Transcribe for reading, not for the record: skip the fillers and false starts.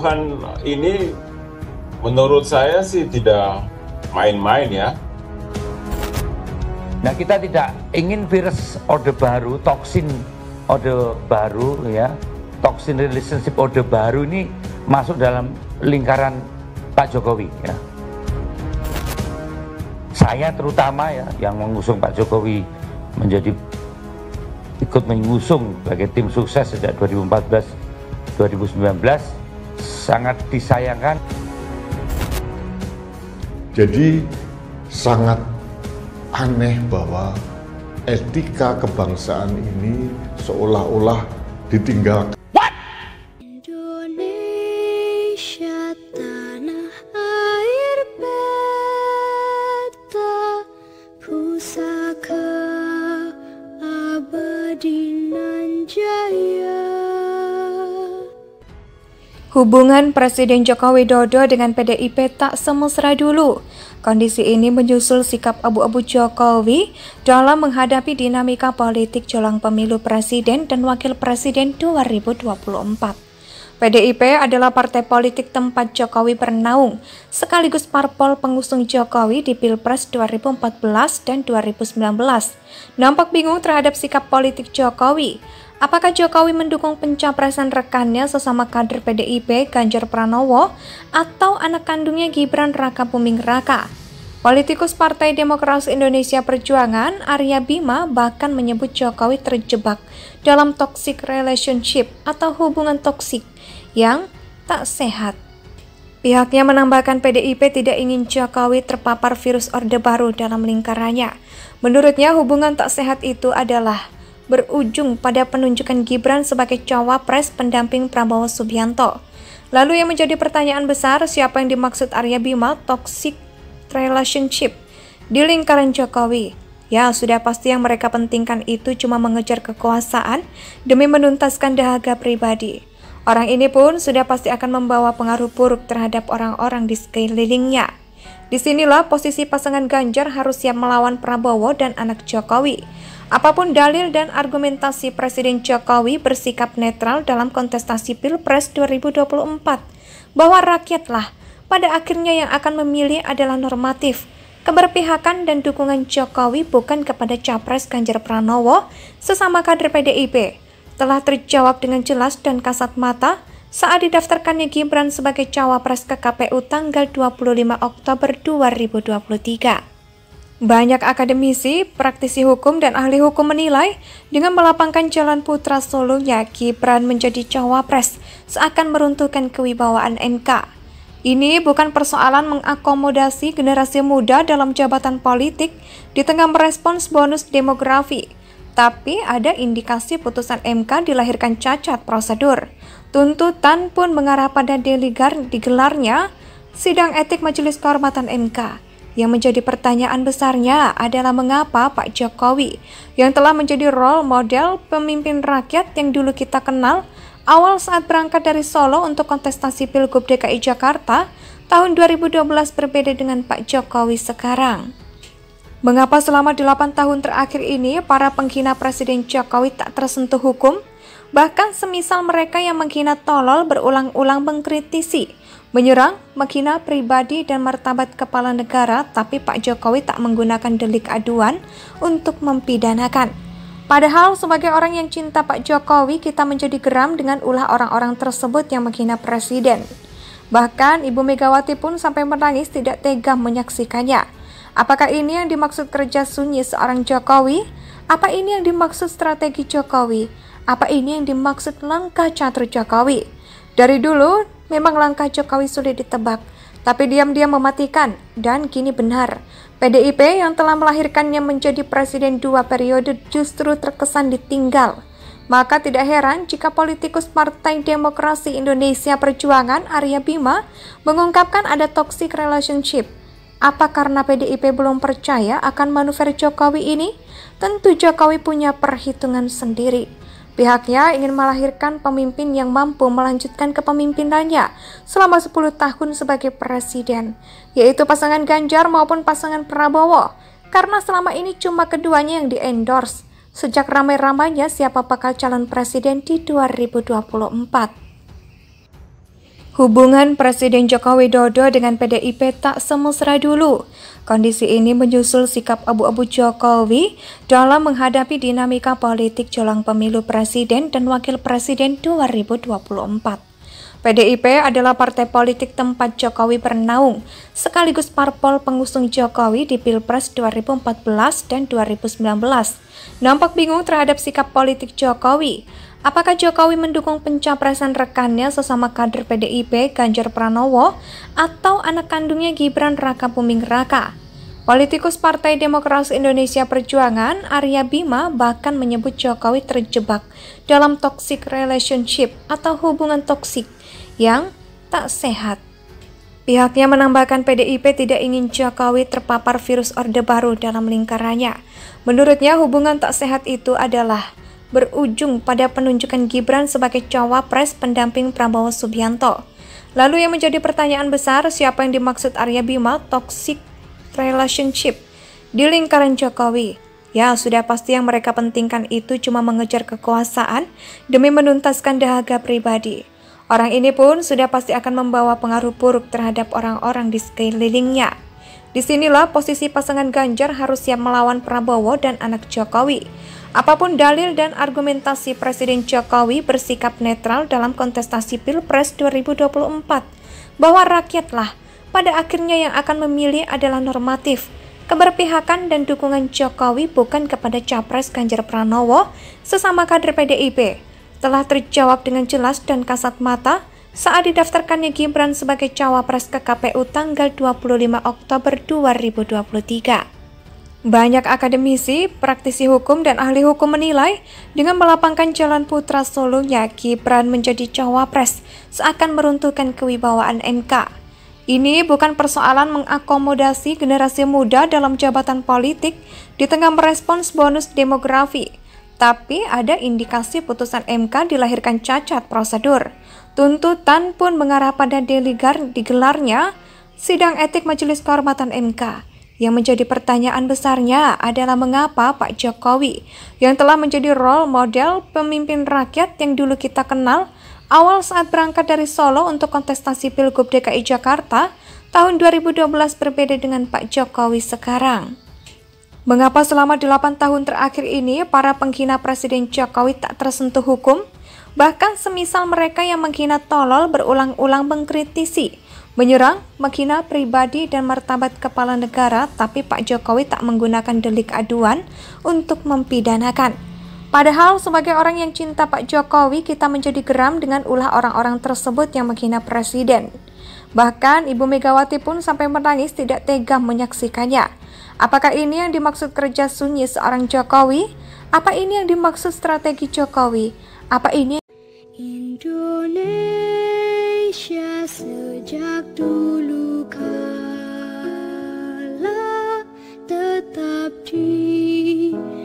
tuduhan ini menurut saya sih tidak main-main ya. Nah, kita tidak ingin virus orde baru, toksin orde baru ya, toksin relationship orde baru ini masuk dalam lingkaran Pak Jokowi ya. Saya terutama ya yang mengusung Pak Jokowi ikut mengusung sebagai tim sukses sejak 2014-2019 sangat disayangkan. Jadi sangat aneh bahwa etika kebangsaan ini seolah-olah ditinggalkan. Indonesia tanah air beta, pusaka abadi nan jaya. Hubungan Presiden Joko Widodo dengan PDIP tak semesra dulu. Kondisi ini menyusul sikap abu-abu Jokowi dalam menghadapi dinamika politik jelang pemilu presiden dan wakil presiden 2024. PDIP adalah partai politik tempat Jokowi bernaung, sekaligus parpol pengusung Jokowi di Pilpres 2014 dan 2019. Nampak bingung terhadap sikap politik Jokowi. Apakah Jokowi mendukung pencapresan rekannya sesama kader PDIP Ganjar Pranowo atau anak kandungnya Gibran Rakabuming Raka? Politikus Partai Demokrasi Indonesia Perjuangan Arya Bima bahkan menyebut Jokowi terjebak dalam toxic relationship atau hubungan toksik yang tak sehat. Pihaknya menambahkan PDIP tidak ingin Jokowi terpapar virus orde baru dalam lingkarannya. Menurutnya hubungan tak sehat itu adalah berujung pada penunjukan Gibran sebagai cawapres pendamping Prabowo Subianto. Lalu yang menjadi pertanyaan besar, siapa yang dimaksud Arya Bima toxic relationship di lingkaran Jokowi? Ya, sudah pasti yang mereka pentingkan itu cuma mengejar kekuasaan demi menuntaskan dahaga pribadi. Orang ini pun sudah pasti akan membawa pengaruh buruk terhadap orang-orang di sekelilingnya. Disinilah posisi pasangan Ganjar harus siap melawan Prabowo dan anak Jokowi. Apapun dalil dan argumentasi, Presiden Jokowi bersikap netral dalam kontestasi Pilpres 2024, bahwa rakyatlah pada akhirnya yang akan memilih adalah normatif. Keberpihakan dan dukungan Jokowi bukan kepada Capres Ganjar Pranowo sesama kader PDIP telah terjawab dengan jelas dan kasat mata saat didaftarkannya Gibran sebagai cawapres ke KPU tanggal 25 Oktober 2023. Banyak akademisi, praktisi hukum, dan ahli hukum menilai dengan melapangkan jalan putra sulungnya, Gibran menjadi cawapres seakan meruntuhkan kewibawaan MK. Ini bukan persoalan mengakomodasi generasi muda dalam jabatan politik di tengah merespons bonus demografi, tapi ada indikasi putusan MK dilahirkan cacat prosedur. Tuntutan pun mengarah pada digelarnya sidang etik Majelis Kehormatan MK. Yang menjadi pertanyaan besarnya adalah mengapa Pak Jokowi yang telah menjadi role model pemimpin rakyat yang dulu kita kenal awal saat berangkat dari Solo untuk kontestasi Pilgub DKI Jakarta tahun 2012 berbeda dengan Pak Jokowi sekarang. Mengapa selama 8 tahun terakhir ini para penghina Presiden Jokowi tak tersentuh hukum? Bahkan semisal mereka yang menghina tolol berulang-ulang mengkritisi, menyerang, menghina pribadi dan martabat kepala negara, tapi Pak Jokowi tak menggunakan delik aduan untuk mempidanakan. Padahal sebagai orang yang cinta Pak Jokowi, kita menjadi geram dengan ulah orang-orang tersebut yang menghina presiden. Bahkan Ibu Megawati pun sampai menangis tidak tega menyaksikannya. Apakah ini yang dimaksud kerja sunyi seorang Jokowi? Apa ini yang dimaksud strategi Jokowi? Apa ini yang dimaksud langkah catur Jokowi? Dari dulu memang langkah Jokowi sulit ditebak, tapi diam-diam mematikan, dan kini benar. PDIP yang telah melahirkannya menjadi presiden 2 periode justru terkesan ditinggal. Maka tidak heran jika politikus Partai Demokrasi Indonesia Perjuangan Arya Bima mengungkapkan ada toxic relationship. Apa karena PDIP belum percaya akan manuver Jokowi ini? Tentu Jokowi punya perhitungan sendiri. Pihaknya ingin melahirkan pemimpin yang mampu melanjutkan kepemimpinannya selama 10 tahun sebagai presiden, yaitu pasangan Ganjar maupun pasangan Prabowo, karena selama ini cuma keduanya yang di-endorse sejak ramai-ramainya siapa bakal calon presiden di 2024. Hubungan Presiden Joko Widodo dengan PDIP tak semesra dulu. Kondisi ini menyusul sikap abu-abu Jokowi dalam menghadapi dinamika politik jelang pemilu presiden dan wakil presiden 2024. PDIP adalah partai politik tempat Jokowi bernaung, sekaligus parpol pengusung Jokowi di Pilpres 2014 dan 2019. Nampak bingung terhadap sikap politik Jokowi. Apakah Jokowi mendukung pencapresan rekannya sesama kader PDIP Ganjar Pranowo atau anak kandungnya Gibran Raka Buming Raka? Politikus Partai Demokrasi Indonesia Perjuangan Arya Bima bahkan menyebut Jokowi terjebak dalam toxic relationship atau hubungan toksik yang tak sehat. Pihaknya menambahkan PDIP tidak ingin Jokowi terpapar virus Orde Baru dalam lingkarannya. Menurutnya hubungan tak sehat itu adalah berujung pada penunjukan Gibran sebagai cawapres pendamping Prabowo Subianto. Lalu yang menjadi pertanyaan besar, siapa yang dimaksud Arya Bima toxic relationship di lingkaran Jokowi? Ya, sudah pasti yang mereka pentingkan itu cuma mengejar kekuasaan demi menuntaskan dahaga pribadi. Orang ini pun sudah pasti akan membawa pengaruh buruk terhadap orang-orang di sekelilingnya. Disinilah posisi pasangan Ganjar harus siap melawan Prabowo dan anak Jokowi. Apapun dalil dan argumentasi, Presiden Jokowi bersikap netral dalam kontestasi Pilpres 2024, bahwa rakyatlah pada akhirnya yang akan memilih adalah normatif. Keberpihakan dan dukungan Jokowi bukan kepada Capres Ganjar Pranowo, sesama kader PDIP, telah terjawab dengan jelas dan kasat mata saat didaftarkannya Gibran sebagai cawapres ke KPU tanggal 25 Oktober 2023. Banyak akademisi, praktisi hukum, dan ahli hukum menilai dengan melapangkan jalan putra sulungnya, Gibran menjadi cawapres seakan meruntuhkan kewibawaan MK. Ini bukan persoalan mengakomodasi generasi muda dalam jabatan politik di tengah merespons bonus demografi, tapi ada indikasi putusan MK dilahirkan cacat prosedur. Tuntutan pun mengarah pada digelarnya sidang etik Majelis Kehormatan MK. Yang menjadi pertanyaan besarnya adalah mengapa Pak Jokowi yang telah menjadi role model pemimpin rakyat yang dulu kita kenal awal saat berangkat dari Solo untuk kontestasi Pilgub DKI Jakarta tahun 2012 berbeda dengan Pak Jokowi sekarang. Mengapa selama 8 tahun terakhir ini para penghina Presiden Jokowi tak tersentuh hukum? Bahkan semisal mereka yang menghina tolol berulang-ulang mengkritisi, menyerang, menghina pribadi dan martabat kepala negara, tapi Pak Jokowi tak menggunakan delik aduan untuk mempidanakan. Padahal sebagai orang yang cinta Pak Jokowi, kita menjadi geram dengan ulah orang-orang tersebut yang menghina presiden. Bahkan Ibu Megawati pun sampai menangis tidak tega menyaksikannya. Apakah ini yang dimaksud kerja sunyi seorang Jokowi? Apa ini yang dimaksud strategi Jokowi? Apa ini? Indonesia sejak dulu kala tetap dipuja-puja.